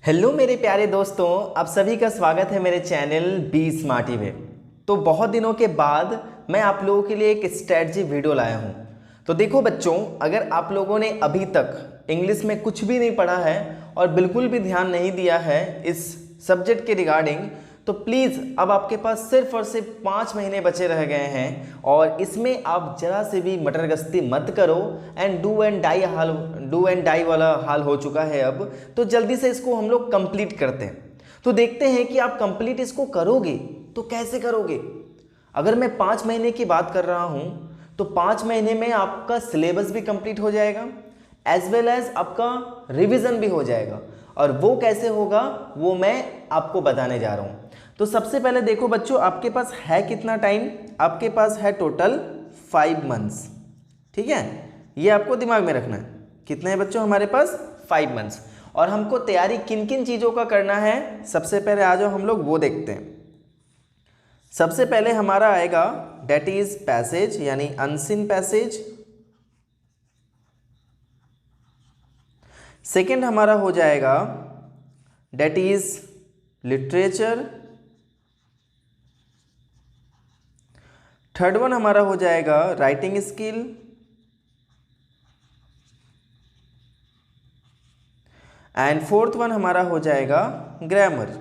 Hello मेरे प्यारे दोस्तों, आप सभी का स्वागत है मेरे चैनल बी स्मार्टी वे। तो बहुत दिनों के बाद मैं आप लोगों के लिए एक स्ट्रेटजी वीडियो लाया हूँ। तो देखो बच्चों, अगर आप लोगों ने अभी तक इंग्लिश में कुछ भी नहीं पढ़ा है और बिल्कुल भी ध्यान नहीं दिया है इस सब्जेक्ट के रिगार्डिंग, तो प्लीज़ अब आपके पास सिर्फ और सिर्फ 5 महीने बचे रह गए हैं और इसमें आप जरा से भी मटरगस्ती मत करो। एंड डू एंड डाई वाला हाल हो चुका है अब। तो जल्दी से इसको हम लोग कंप्लीट करते हैं। तो देखते हैं कि आप कंप्लीट इसको करोगे तो कैसे करोगे। अगर मैं 5 महीने की बात कर रहा हूँ तो 5 महीने में आपका सिलेबस भी कंप्लीट हो जाएगा एज वेल एज आपका रिवीजन भी हो जाएगा। और वो कैसे होगा वो मैं आपको बताने जा रहा हूँ। तो सबसे पहले देखो बच्चों, आपके पास है कितना टाइम? आपके पास है टोटल 5 मंथ्स। ठीक है, ये आपको दिमाग में रखना है। कितने हैं बच्चों हमारे पास? 5 मंथ्स। और हमको तैयारी किन किन चीज़ों का करना है, सबसे पहले आ जाओ हम लोग वो देखते हैं। सबसे पहले हमारा आएगा डेट इज पैसेज, यानी अनसीन पैसेज। सेकेंड हमारा हो जाएगा that is literature. Third one हमारा हो जाएगा writing skill. And fourth one हमारा हो जाएगा ग्रामर।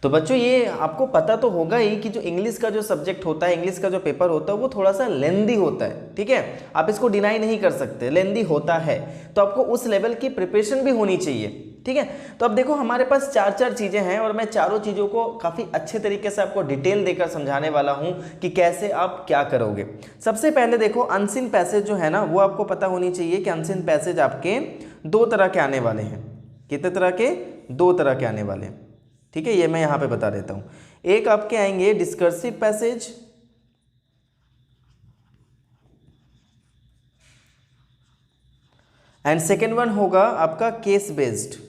तो बच्चों ये आपको पता तो होगा ही कि जो इंग्लिश का जो सब्जेक्ट होता है, इंग्लिश का जो पेपर होता है वो थोड़ा सा लेंदी होता है। ठीक है, आप इसको डिनाई नहीं कर सकते, लेंदी होता है। तो आपको उस लेवल की प्रिपरेशन भी होनी चाहिए। ठीक है, तो अब देखो हमारे पास 4 चीज़ें हैं और मैं चारों चीज़ों को काफ़ी अच्छे तरीके से आपको डिटेल देकर समझाने वाला हूँ कि कैसे आप क्या करोगे। सबसे पहले देखो, अनसीन पैसेज जो है ना वो आपको पता होनी चाहिए कि अनसीन पैसेज आपके 2 तरह के आने वाले हैं। कितने तरह के? 2 तरह के आने वाले हैं। ठीक है, ये मैं यहाँ पे बता देता हूँ। एक आपके आएंगे discursive passage, and second one होगा आपका केस बेस्ड।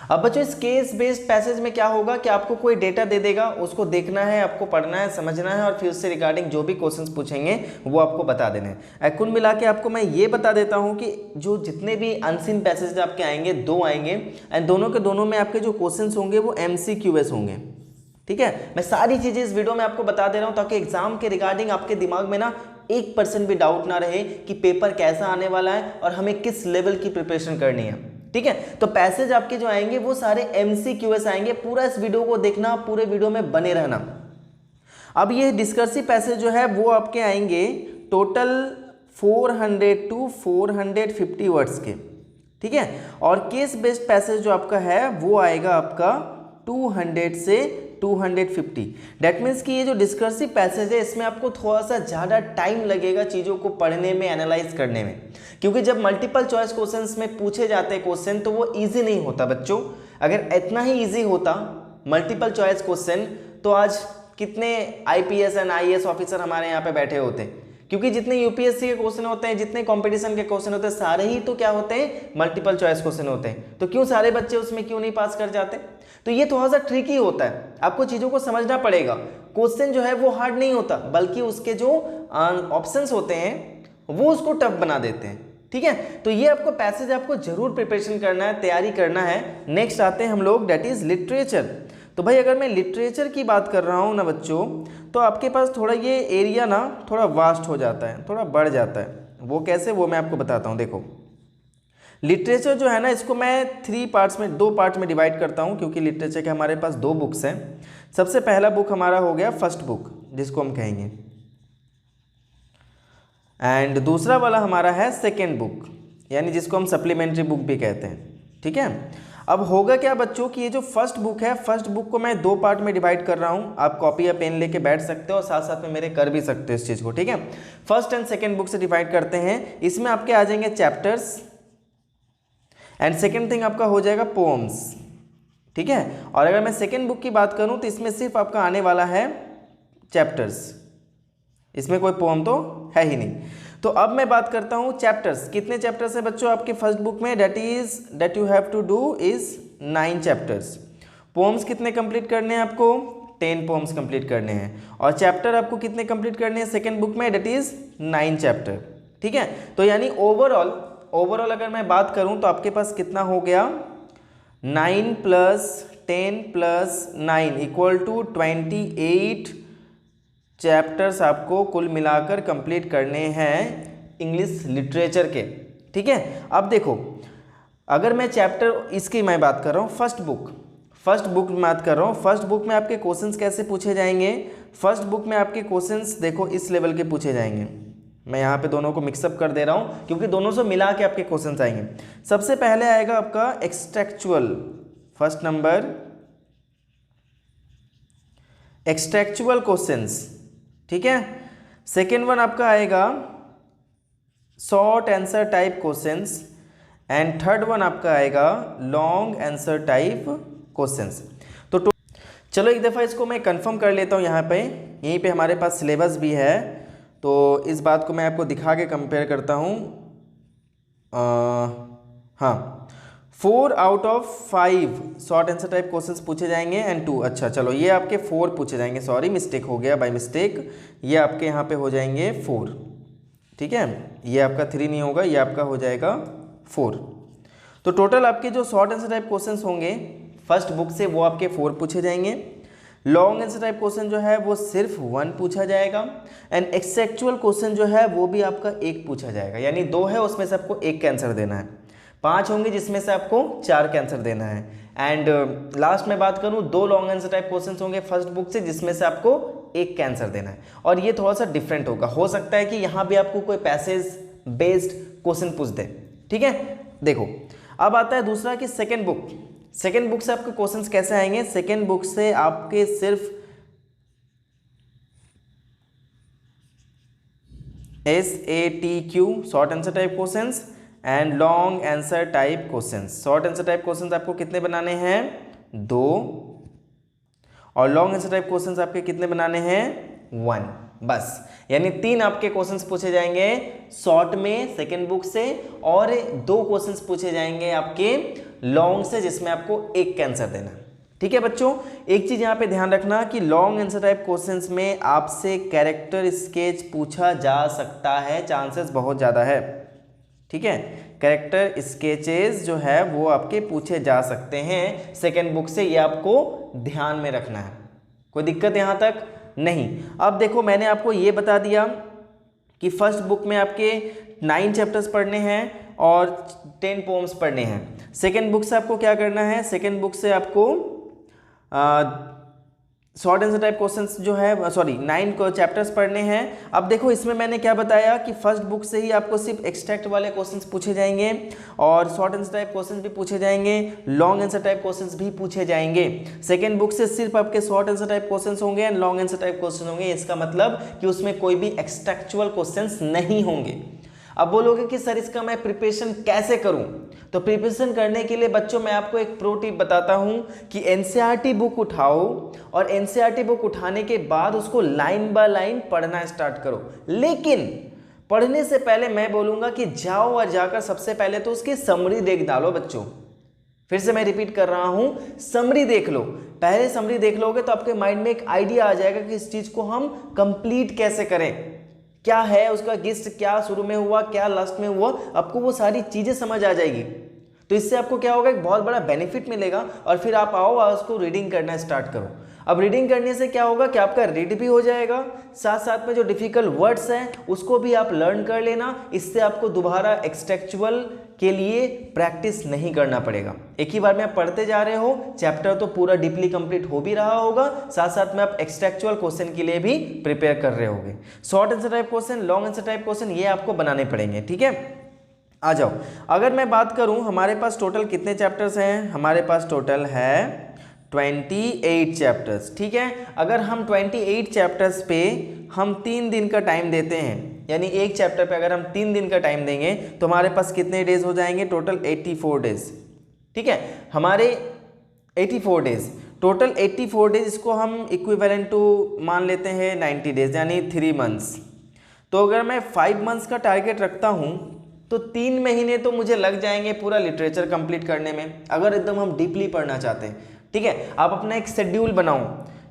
अब बच्चों इस केस बेस्ड पैसेज में क्या होगा कि आपको कोई डेटा दे देगा, उसको देखना है, आपको पढ़ना है, समझना है और फिर उससे रिगार्डिंग जो भी क्वेश्चंस पूछेंगे वो आपको बता देने हैं। कुल मिला के आपको मैं ये बता देता हूँ कि जो जितने भी अनसीन पैसेज आपके आएंगे 2 आएंगे एंड दोनों के दोनों में आपके जो क्वेश्चंस होंगे वो MCQS होंगे। ठीक है, मैं सारी चीज़ें इस वीडियो में आपको बता दे रहा हूँ ताकि एग्जाम के रिगार्डिंग आपके दिमाग में ना 1% भी डाउट ना रहे कि पेपर कैसा आने वाला है और हमें किस लेवल की प्रिपरेशन करनी है। ठीक है, तो पैसेज आपके जो आएंगे वो सारे MCQS आएंगे। पूरा इस वीडियो को देखना, पूरे वीडियो में बने रहना। अब ये डिस्कर्सिव पैसेज जो है वो आपके आएंगे टोटल 400 to 450 वर्ड्स के। ठीक है, और केस बेस्ड पैसेज जो आपका है वो आएगा आपका 200 से 250। डेट मीन्स कि ये जो डिस्कर्सिव पैसेज है इसमें आपको थोड़ा सा ज़्यादा टाइम लगेगा चीज़ों को पढ़ने में, एनालाइज करने में, क्योंकि जब मल्टीपल चॉइस क्वेश्चंस में पूछे जाते हैं क्वेश्चन तो वो इजी नहीं होता बच्चों। अगर इतना ही इजी होता मल्टीपल चॉइस क्वेश्चन तो आज कितने IPS एंड IAS ऑफिसर हमारे यहाँ पे बैठे होते हैं। क्योंकि जितने UPSC के क्वेश्चन होते हैं, जितने कंपटीशन के क्वेश्चन होते हैं, सारे ही तो क्या होते हैं? मल्टीपल चॉइस क्वेश्चन होते हैं। तो क्यों सारे बच्चे उसमें क्यों नहीं पास कर जाते? तो ये थोड़ा सा ट्रिकी होता है, आपको चीज़ों को समझना पड़ेगा। क्वेश्चन जो है वो हार्ड नहीं होता, बल्कि उसके जो ऑप्शंस होते हैं वो उसको टफ बना देते हैं। ठीक है, तो ये आपको पैसेज आपको जरूर प्रिपरेशन करना है, तैयारी करना है। नेक्स्ट आते हैं हम लोग डेट इज लिटरेचर। तो भाई अगर मैं लिटरेचर की बात कर रहा हूँ ना बच्चों, तो आपके पास थोड़ा ये एरिया ना थोड़ा वास्ट हो जाता है, थोड़ा बढ़ जाता है। वो कैसे, वो मैं आपको बताता हूँ। देखो लिटरेचर जो है ना इसको मैं 2 पार्ट्स में डिवाइड करता हूँ, क्योंकि लिटरेचर के हमारे पास 2 बुक्स हैं। सबसे पहला बुक हमारा हो गया फर्स्ट बुक जिसको हम कहेंगे, एंड दूसरा वाला हमारा है सेकेंड बुक, यानी जिसको हम सप्लीमेंट्री बुक भी कहते हैं। ठीक है, अब होगा क्या बच्चों कि ये जो फर्स्ट बुक है, फर्स्ट बुक को मैं 2 पार्ट में डिवाइड कर रहा हूँ। आप कॉपी या पेन लेके बैठ सकते हो और साथ साथ में मेरे कर भी सकते हो इस चीज़ को। ठीक है, फर्स्ट एंड सेकेंड बुक से डिवाइड करते हैं। इसमें आपके आ जाएंगे चैप्टर्स एंड सेकेंड थिंग आपका हो जाएगा पोम्स। ठीक है, और अगर मैं सेकेंड बुक की बात करूँ तो इसमें सिर्फ आपका आने वाला है चैप्टर्स, इसमें कोई पोम तो है ही नहीं। तो अब मैं बात करता हूँ चैप्टर्स। कितने चैप्टर्स है बच्चों आपके फर्स्ट बुक में? That you have to do is 9 chapters. Poems कितने कंप्लीट करने हैं आपको? 10 पोम्स कंप्लीट करने हैं। और चैप्टर आपको कितने कंप्लीट करने हैं सेकेंड बुक में, डेट इज 9 चैप्टर। ठीक है, तो यानी ओवरऑल अगर मैं बात करूं तो आपके पास कितना हो गया, 9 + 10 + 9 = 28 चैप्टर्स आपको कुल मिलाकर कंप्लीट करने हैं इंग्लिश लिटरेचर के। ठीक है, अब देखो अगर मैं चैप्टर इसकी मैं बात कर रहा हूँ फर्स्ट बुक में बात कर रहा हूँ। फर्स्ट बुक में आपके क्वेश्चंस कैसे पूछे जाएंगे, फर्स्ट बुक में आपके क्वेश्चंस देखो इस लेवल के पूछे जाएंगे। मैं यहाँ पे दोनों को मिक्सअप कर दे रहा हूँ क्योंकि दोनों से मिला के आपके क्वेश्चंस आएंगे। सबसे पहले आएगा आपका एक्सटेक्चुअल, फर्स्ट नंबर एक्सटेक्चुअल क्वेश्चंस। ठीक है, सेकेंड वन आपका आएगा short answer type questions and third one आपका आएगा लॉन्ग आंसर टाइप क्वेश्चंस। तो चलो एक दफ़ा इसको मैं कंफर्म कर लेता हूँ। यहाँ पे यहीं पे हमारे पास सिलेबस भी है, तो इस बात को मैं आपको दिखा के कंपेयर करता हूँ। हाँ, 4 out of 5 short answer type questions पूछे जाएंगे एंड 2, अच्छा चलो ये आपके 4 पूछे जाएंगे, सॉरी मिस्टेक हो गया बाय मिस्टेक, ये आपके यहाँ पे हो जाएंगे 4। ठीक है, ये आपका 3 नहीं होगा, ये आपका हो जाएगा 4। तो टोटल आपके जो शॉर्ट आंसर टाइप क्वेश्चंस होंगे फर्स्ट बुक से वो आपके 4 पूछे जाएंगे। लॉन्ग आंसर टाइप क्वेश्चन जो है वो सिर्फ 1 पूछा जाएगा एंड एक्सेक्चुअल क्वेश्चन जो है वो भी आपका 1 पूछा जाएगा, यानी 2 है उसमें से आपको 1 का आंसर देना है। 5 होंगे जिसमें से आपको 4 का आंसर देना है। एंड लास्ट में बात करूं 2 लॉन्ग आंसर टाइप क्वेश्चन होंगे फर्स्ट बुक से जिसमें से आपको 1 का आंसर देना है। और ये थोड़ा सा डिफरेंट होगा, हो सकता है कि यहाँ भी आपको कोई पैसेज बेस्ड क्वेश्चन पूछ दे। ठीक है, देखो अब आता है दूसरा कि सेकेंड बुक से आपके क्वेश्चंस कैसे आएंगे। सेकेंड बुक से आपके सिर्फ SATQ short answer type questions and long answer type questions. Short answer type questions आपको कितने बनाने हैं, 2, और लॉन्ग आंसर टाइप क्वेश्चंस आपके कितने बनाने हैं, 1 बस। यानी 3 आपके क्वेश्चंस पूछे जाएंगे शॉर्ट में सेकेंड बुक से और 2 क्वेश्चंस पूछे जाएंगे आपके लॉन्ग से जिसमें आपको 1 का आंसर देना। ठीक है बच्चों, एक चीज यहाँ पे ध्यान रखना कि लॉन्ग आंसर टाइप क्वेश्चंस में आपसे कैरेक्टर स्केच पूछा जा सकता है, चांसेस बहुत ज़्यादा है। ठीक है, कैरेक्टर स्केचेस जो है वो आपके पूछे जा सकते हैं सेकेंड बुक से, ये आपको ध्यान में रखना है। कोई दिक्कत यहाँ तक नहीं। अब देखो मैंने आपको ये बता दिया कि फर्स्ट बुक में आपके 9 चैप्टर्स पढ़ने हैं और 10 पोम्स पढ़ने हैं। सेकेंड बुक से आपको क्या करना है, सेकेंड बुक से आपको शॉर्ट आंसर टाइप क्वेश्चंस जो है 9 को चैप्टर्स पढ़ने हैं। अब देखो इसमें मैंने क्या बताया कि फर्स्ट बुक से ही आपको सिर्फ एक्सट्रैक्ट वाले क्वेश्चंस पूछे जाएंगे और शॉर्ट आंसर टाइप क्वेश्चंस भी पूछे जाएंगे, लॉन्ग आंसर टाइप क्वेश्चंस भी पूछे जाएंगे। सेकंड बुक से सिर्फ आपके शॉर्ट आंसर टाइप क्वेश्चंस होंगे and long answer type question होंगे। इसका मतलब कि उसमें कोई भी एक्सट्रैक्चुअल क्वेश्चंस नहीं होंगे। अब बोलोगे कि सर इसका मैं प्रिपरेशन कैसे करूं, तो प्रिपरेशन करने के लिए बच्चों मैं आपको एक प्रो टिप बताता हूं कि एनसीईआरटी बुक उठाओ और एनसीईआरटी बुक उठाने के बाद उसको लाइन बाय लाइन पढ़ना स्टार्ट करो। लेकिन पढ़ने से पहले मैं बोलूंगा कि जाओ और जाकर सबसे पहले तो उसकी समरी देख डालो बच्चों। फिर से मैं रिपीट कर रहा हूं, समरी देख लो। पहले समरी देख लोगे तो आपके माइंड में एक आइडिया आ जाएगा कि इस चीज को हम कंप्लीट कैसे करें, क्या है उसका गिस्ट, क्या शुरू में हुआ, क्या लास्ट में हुआ, आपको वो सारी चीजें समझ आ जाएगी। तो इससे आपको क्या होगा, एक बहुत बड़ा बेनिफिट मिलेगा और फिर आप आओ और उसको रीडिंग करना स्टार्ट करो। अब रीडिंग करने से क्या होगा कि आपका रीड भी हो जाएगा, साथ साथ में जो डिफिकल्ट वर्ड्स हैं उसको भी आप लर्न कर लेना। इससे आपको दोबारा एक्सटेक्चुअल के लिए प्रैक्टिस नहीं करना पड़ेगा। एक ही बार में आप पढ़ते जा रहे हो, चैप्टर तो पूरा डीपली कंप्लीट हो भी रहा होगा, साथ साथ में आप एक्सटेक्चुअल क्वेश्चन के लिए भी प्रिपेयर कर रहे होगे। Short answer type question, long answer type question ये आपको बनाने पड़ेंगे। ठीक है, आ जाओ। अगर मैं बात करूं हमारे पास टोटल कितने चैप्टर्स हैं, हमारे पास टोटल है 28 चैप्टर्स। ठीक है, अगर हम 28 चैप्टर्स पे हम 3 दिन का टाइम देते हैं, यानी एक चैप्टर पे अगर हम 3 दिन का टाइम देंगे तो हमारे पास कितने डेज हो जाएंगे, टोटल 84 डेज। ठीक है, हमारे 84 डेज, टोटल 84 डेज, इसको हम इक्विवेलेंट टू मान लेते हैं 90 डेज यानी 3 मंथ्स। तो अगर मैं 5 मंथ्स का टारगेट रखता हूँ तो 3 महीने तो मुझे लग जाएंगे पूरा लिटरेचर कंप्लीट करने में, अगर एकदम हम डीपली पढ़ना चाहते हैं। ठीक है, आप अपना एक शेड्यूल बनाओ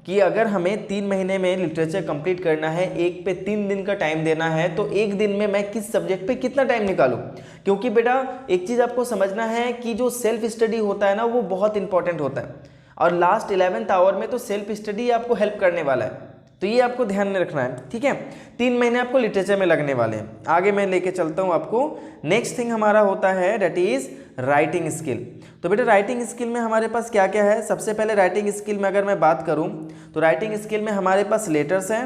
कि अगर हमें 3 महीने में लिटरेचर कंप्लीट करना है, एक पे 3 दिन का टाइम देना है, तो एक दिन में मैं किस सब्जेक्ट पे कितना टाइम निकालूं। क्योंकि बेटा एक चीज़ आपको समझना है कि जो सेल्फ स्टडी होता है ना, वो बहुत इंपॉर्टेंट होता है, और लास्ट 11th आवर में तो सेल्फ स्टडी आपको हेल्प करने वाला है, तो ये आपको ध्यान में रखना है। ठीक है, 3 महीने आपको लिटरेचर में लगने वाले हैं। आगे मैं लेके चलता हूँ आपको। नेक्स्ट थिंग हमारा होता है दैट इज राइटिंग स्किल। तो बेटा राइटिंग स्किल में हमारे पास क्या क्या है। सबसे पहले राइटिंग स्किल में अगर मैं बात करूँ तो राइटिंग स्किल में हमारे पास लेटर्स हैं,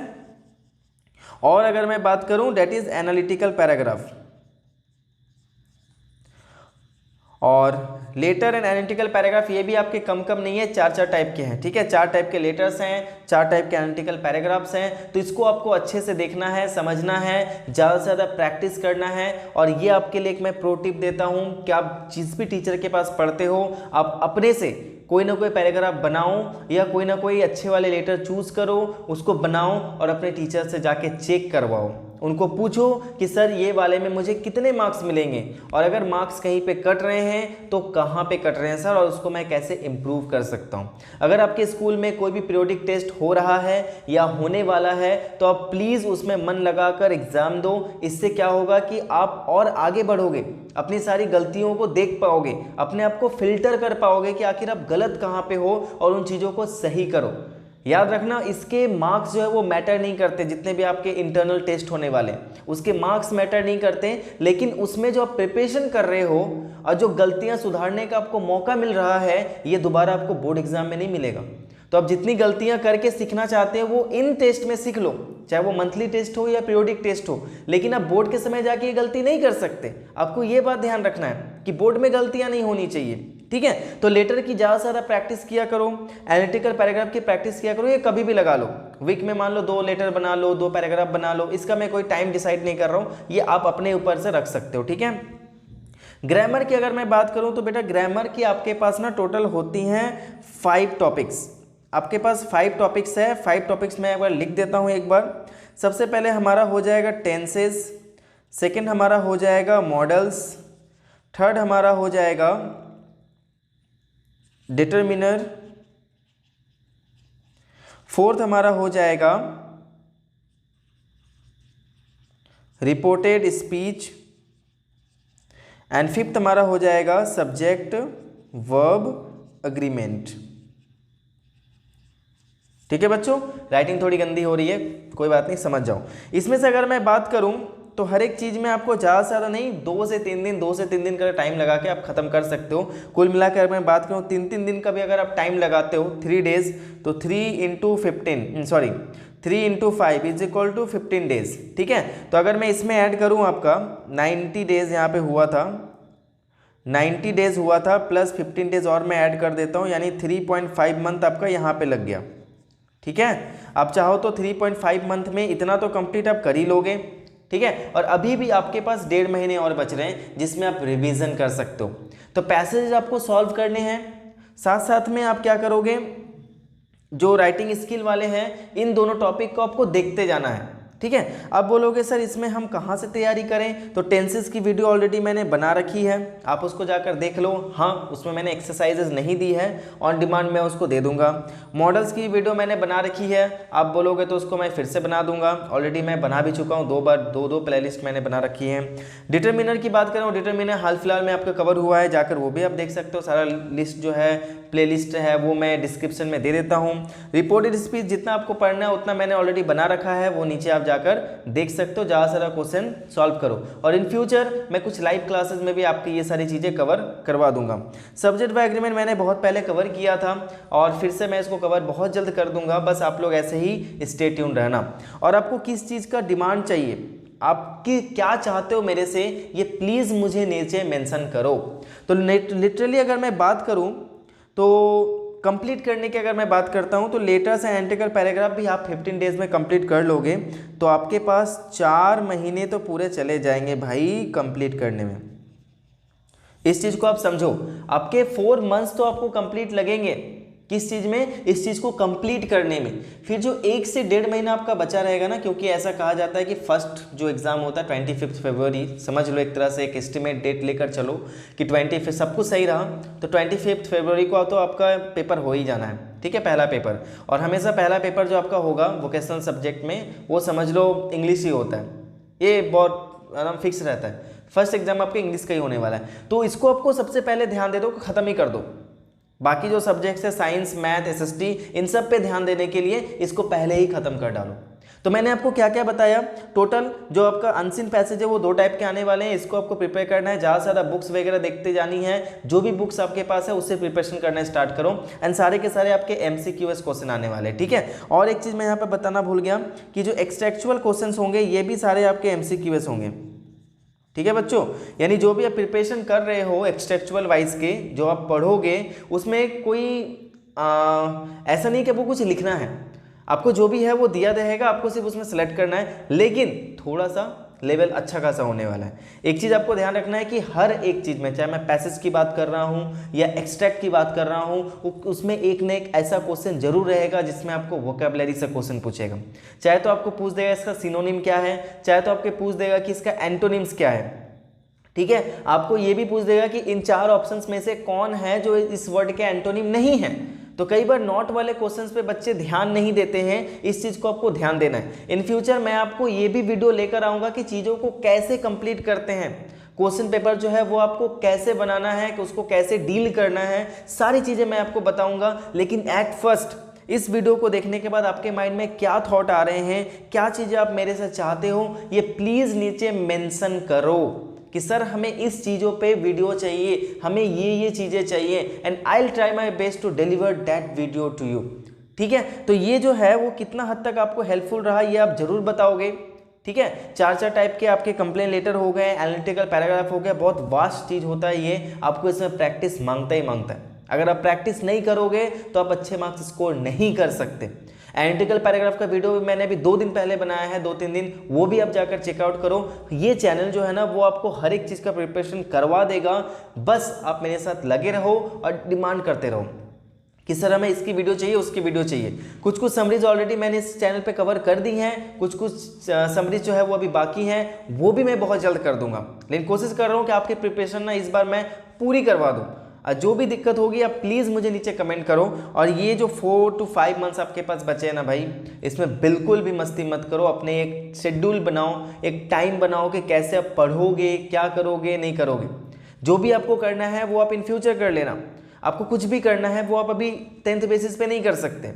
और अगर मैं बात करूँ दैट इज एनालिटिकल पैराग्राफ। और लेटर एंड एनालिटिकल पैराग्राफ ये भी आपके कम नहीं है, 4 टाइप के हैं। ठीक है, 4 टाइप के लेटर्स हैं, 4 टाइप के एनालिटिकल पैराग्राफ्स हैं। तो इसको आपको अच्छे से देखना है, समझना है, ज़्यादा से ज़्यादा प्रैक्टिस करना है। और ये आपके लिए एक मैं प्रो टिप देता हूँ कि आप जिस भी टीचर के पास पढ़ते हो, आप अपने से कोई ना कोई पैराग्राफ बनाओ, या कोई ना कोई अच्छे वाले लेटर चूज करो, उसको बनाओ और अपने टीचर से जाके चेक करवाओ। उनको पूछो कि सर ये वाले में मुझे कितने मार्क्स मिलेंगे, और अगर मार्क्स कहीं पे कट रहे हैं तो कहाँ पे कट रहे हैं सर, और उसको मैं कैसे इम्प्रूव कर सकता हूँ। अगर आपके स्कूल में कोई भी पीरियोडिक टेस्ट हो रहा है या होने वाला है, तो आप प्लीज़ उसमें मन लगाकर एग्ज़ाम दो। इससे क्या होगा कि आप और आगे बढ़ोगे, अपनी सारी गलतियों को देख पाओगे, अपने आप को फिल्टर कर पाओगे कि आखिर आप गलत कहाँ पे हो, और उन चीज़ों को सही करो। याद रखना, इसके मार्क्स जो है वो मैटर नहीं करते। जितने भी आपके इंटरनल टेस्ट होने वाले उसके मार्क्स मैटर नहीं करते, लेकिन उसमें जो आप प्रिपरेशन कर रहे हो और जो गलतियां सुधारने का आपको मौका मिल रहा है, ये दोबारा आपको बोर्ड एग्जाम में नहीं मिलेगा। तो आप जितनी गलतियां करके सीखना चाहते हो वो इन टेस्ट में सीख लो, चाहे वो मंथली टेस्ट हो या पीरियोडिक टेस्ट हो। लेकिन आप बोर्ड के समय जाके ये गलती नहीं कर सकते। आपको ये बात ध्यान रखना है कि बोर्ड में गलतियां नहीं होनी चाहिए। ठीक है, तो लेटर की ज़्यादा से ज़्यादा प्रैक्टिस किया करो, एनालिटिकल पैराग्राफ की प्रैक्टिस किया करो। ये कभी भी लगा लो, वीक में मान लो 2 लेटर बना लो, 2 पैराग्राफ बना लो। इसका मैं कोई टाइम डिसाइड नहीं कर रहा हूँ, ये आप अपने ऊपर से रख सकते हो। ठीक है, ग्रामर की अगर मैं बात करूँ तो बेटा ग्रामर की आपके पास ना टोटल होती हैं 5 टॉपिक्स। आपके पास 5 टॉपिक्स है। 5 टॉपिक्स मैं एक बार लिख देता हूँ एक बार। सबसे पहले हमारा हो जाएगा टेंसेस, सेकंड हमारा हो जाएगा मॉडल्स, थर्ड हमारा हो जाएगा डिटरमिनर, फोर्थ हमारा हो जाएगा रिपोर्टेड स्पीच, एंड फिफ्थ हमारा हो जाएगा सब्जेक्ट वर्ब अग्रीमेंट। ठीक है बच्चों, राइटिंग थोड़ी गंदी हो रही है, कोई बात नहीं, समझ जाओ। इसमें से अगर मैं बात करूं तो हर एक चीज़ में आपको ज़्यादा से ज़्यादा नहीं, 2 से 3 दिन का टाइम लगा के आप ख़त्म कर सकते हो। कुल मिलाकर मैं बात करूँ 3 दिन का भी अगर आप टाइम लगाते हो, 3 डेज, तो 3 × 5 इज इक्वल टू 15 डेज। ठीक है, तो अगर मैं इसमें ऐड करूँ आपका 90 डेज यहाँ पे हुआ था, 90 डेज हुआ था, प्लस 15 डेज और मैं ऐड कर देता हूँ, यानी 3.5 मंथ आपका यहाँ पे लग गया। ठीक है, आप चाहो तो 3.5 मंथ में इतना तो कंप्लीट आप कर ही लोगे। ठीक है, और अभी भी आपके पास 1.5 महीने और बच रहे हैं जिसमें आप रिवीजन कर सकते हो। तो पैसेज आपको सॉल्व करने हैं, साथ साथ में आप क्या करोगे, जो राइटिंग स्किल वाले हैं इन दोनों टॉपिक को आपको देखते जाना है। ठीक है, अब बोलोगे सर इसमें हम कहाँ से तैयारी करें, तो टेंसेस की वीडियो ऑलरेडी मैंने बना रखी है, आप उसको जाकर देख लो। हाँ, उसमें मैंने एक्सरसाइजेज नहीं दी है, ऑन डिमांड मैं उसको दे दूंगा। मॉडल्स की वीडियो मैंने बना रखी है, आप बोलोगे तो उसको मैं फिर से बना दूंगा, ऑलरेडी मैं बना भी चुका हूँ 2 बार, 2 प्लेलिस्ट मैंने बना रखी है। डिटरमिनर की बात करूँ, डिटरमिनर हाल फिलहाल में आपका कवर हुआ है, जाकर वो भी आप देख सकते हो। सारा लिस्ट जो है प्लेलिस्ट है वो मैं डिस्क्रिप्शन में दे देता हूँ। रिपोर्टेड स्पीच जितना आपको पढ़ना है उतना मैंने ऑलरेडी बना रखा है, वो नीचे आप जाकर देख सकते हो। ज़्यादा से ज़्यादा क्वेश्चन सॉल्व करो, और इन फ्यूचर मैं कुछ लाइव क्लासेस में भी आपकी ये सारी चीज़ें कवर करवा दूंगा। सब्जेक्ट बाय एग्रीमेंट मैंने बहुत पहले कवर किया था, और फिर से मैं इसको कवर बहुत जल्द कर दूंगा। बस आप लोग ऐसे ही स्टे ट्यून रहना। और आपको किस चीज़ का डिमांड चाहिए, आपकी क्या चाहते हो मेरे से, ये प्लीज़ मुझे नीचे मेंशन करो। तो लिटरली अगर मैं बात करूँ तो कंप्लीट करने की अगर मैं बात करता हूं तो लेटर्स एंड एनालिटिकल पैराग्राफ भी आप 15 डेज में कंप्लीट कर लोगे, तो आपके पास 4 महीने तो पूरे चले जाएंगे भाई कंप्लीट करने में। इस चीज़ को आप समझो, आपके 4 मंथ्स तो आपको कंप्लीट लगेंगे। किस चीज़ में? इस चीज़ को कंप्लीट करने में। फिर जो 1 से 1.5 महीना आपका बचा रहेगा ना, क्योंकि ऐसा कहा जाता है कि फर्स्ट जो एग्ज़ाम होता है 25 फरवरी, समझ लो एक तरह से एक एस्टिमेट डेट लेकर चलो कि 25 सब कुछ सही रहा तो 25 फरवरी को तो आपका पेपर हो ही जाना है, ठीक है, पहला पेपर। और हमेशा पहला पेपर जो आपका होगा वोकेशनल सब्जेक्ट में वो समझ लो इंग्लिश ही होता है, ये बहुत आराम फिक्स रहता है। फर्स्ट एग्जाम आपके इंग्लिश का ही होने वाला है, तो इसको आपको सबसे पहले ध्यान दे दो, ख़त्म ही कर दो। बाकी जो सब्जेक्ट्स है साइंस, मैथ, एसएसटी, इन सब पे ध्यान देने के लिए इसको पहले ही खत्म कर डालो। तो मैंने आपको क्या क्या बताया, टोटल जो आपका अनसीन पैसेज है वो 2 टाइप के आने वाले हैं, इसको आपको प्रिपेयर करना है, ज़्यादा से ज़्यादा बुक्स वगैरह देखते जानी है, जो भी बुक्स आपके पास है उससे प्रिपरेशन करना स्टार्ट करो, एंड सारे के सारे आपके MCQS क्वेश्चन आने वाले हैं, ठीक है। और एक चीज़ मैं यहाँ पर बताना भूल गया कि जो एक्सटेक्चुअल क्वेश्चन होंगे ये भी सारे आपके MCQS होंगे, ठीक है बच्चों। यानी जो भी आप प्रिपरेशन कर रहे हो एक्सटेक्चुअल वाइज के जो आप पढ़ोगे उसमें कोई ऐसा नहीं कि आपको कुछ लिखना है, आपको जो भी है वो दिया रहेगा, आपको सिर्फ उसमें सेलेक्ट करना है, लेकिन थोड़ा सा लेवल अच्छा खासा होने वाला है। एक चीज़ आपको ध्यान रखना है कि हर एक चीज़ में, चाहे मैं पैसेज की बात कर रहा हूँ या एक्सट्रैक्ट की बात कर रहा हूँ, उसमें एक न एक ऐसा क्वेश्चन जरूर रहेगा जिसमें आपको वोकैबुलरी से क्वेश्चन पूछेगा। चाहे तो आपको पूछ देगा इसका सिनोनिम क्या है, चाहे तो आपके पूछ देगा कि इसका एंटोनिम्स क्या है, ठीक है। आपको ये भी पूछ देगा कि इन 4 ऑप्शंस में से कौन है जो इस वर्ड के एंटोनिम नहीं है। तो कई बार नॉट वाले क्वेश्चंस पे बच्चे ध्यान नहीं देते हैं, इस चीज़ को आपको ध्यान देना है। इन फ्यूचर मैं आपको ये भी वीडियो लेकर आऊँगा कि चीज़ों को कैसे कंप्लीट करते हैं, क्वेश्चन पेपर जो है वो आपको कैसे बनाना है, कि उसको कैसे डील करना है, सारी चीज़ें मैं आपको बताऊँगा। लेकिन एट फर्स्ट इस वीडियो को देखने के बाद आपके माइंड में क्या थॉट आ रहे हैं, क्या चीज़ें आप मेरे से चाहते हो, ये प्लीज़ नीचे मेंशन करो कि सर हमें इस चीज़ों पे वीडियो चाहिए, हमें ये चीज़ें चाहिए, and I will try my best to deliver that video to you, ठीक है। तो ये जो है वो कितना हद तक आपको हेल्पफुल रहा ये आप जरूर बताओगे, ठीक है। 4 टाइप के आपके कंप्लेन लेटर हो गए, एनालिटिकल पैराग्राफ हो गया, बहुत वास्ट चीज़ होता है ये, आपको इसमें प्रैक्टिस मांगता ही मांगता है। अगर आप प्रैक्टिस नहीं करोगे तो आप अच्छे मार्क्स स्कोर नहीं कर सकते। एनालिटिकल पैराग्राफ का वीडियो भी मैंने अभी 2 दिन पहले बनाया है, 2-3 दिन, वो भी आप जाकर चेकआउट करो। ये चैनल जो है ना वो आपको हर एक चीज़ का प्रिपरेशन करवा देगा, बस आप मेरे साथ लगे रहो और डिमांड करते रहो कि सर हमें इसकी वीडियो चाहिए, उसकी वीडियो चाहिए। कुछ समरीज ऑलरेडी मैंने इस चैनल पे कवर कर दी हैं, कुछ समरीज जो है वो अभी बाकी हैं, वो भी मैं बहुत जल्द कर दूंगा। लेकिन कोशिश कर रहा हूँ कि आपकी प्रिपरेशन ना इस बार मैं पूरी करवा दूँ। जो भी दिक्कत होगी आप प्लीज़ मुझे नीचे कमेंट करो। और ये जो 4 to 5 मंथ्स आपके पास बचे हैं ना भाई, इसमें बिल्कुल भी मस्ती मत करो, अपने एक शेड्यूल बनाओ, एक टाइम बनाओ कि कैसे आप पढ़ोगे, क्या करोगे, नहीं करोगे। जो भी आपको करना है वो आप इन फ्यूचर कर लेना, आपको कुछ भी करना है वो आप अभी 10th बेसिस पे नहीं कर सकते,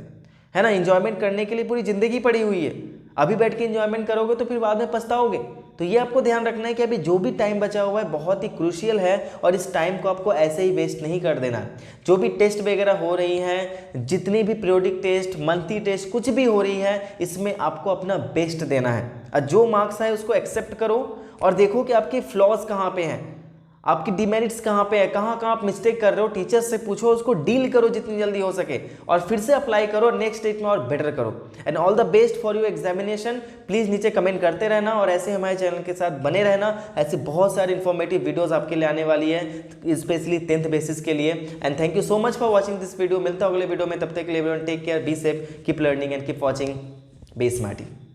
है ना। एंजॉयमेंट करने के लिए पूरी ज़िंदगी पड़ी हुई है, अभी बैठ के एंजॉयमेंट करोगे तो फिर बाद में पछताओगे। तो ये आपको ध्यान रखना है कि अभी जो भी टाइम बचा हुआ है बहुत ही क्रूशियल है, और इस टाइम को आपको ऐसे ही वेस्ट नहीं कर देना है। जो भी टेस्ट वगैरह हो रही हैं, जितनी भी पीरियोडिक टेस्ट, मंथली टेस्ट, कुछ भी हो रही है, इसमें आपको अपना बेस्ट देना है। और जो मार्क्स है उसको एक्सेप्ट करो और देखो कि आपके फ्लॉज कहाँ पे हैं, आपकी डिमेरिट्स कहाँ पे है, कहाँ आप मिस्टेक कर रहे हो, टीचर्स से पूछो, उसको डील करो जितनी जल्दी हो सके, और फिर से अप्लाई करो नेक्स्ट स्टेज में और बेटर करो। And all the best for your examination. Please नीचे कमेंट करते रहना और ऐसे हमारे चैनल के साथ बने रहना। ऐसे बहुत सारे इन्फॉर्मेटिव वीडियोस आपके लिए आने वाली है, स्पेशली 10th बेसिस के लिए। And thank you so much for watching this video. मिलता हूँ अगले वीडियो में, तब तक के लिए everyone take care, be safe, keep learning and keep watching be smarty.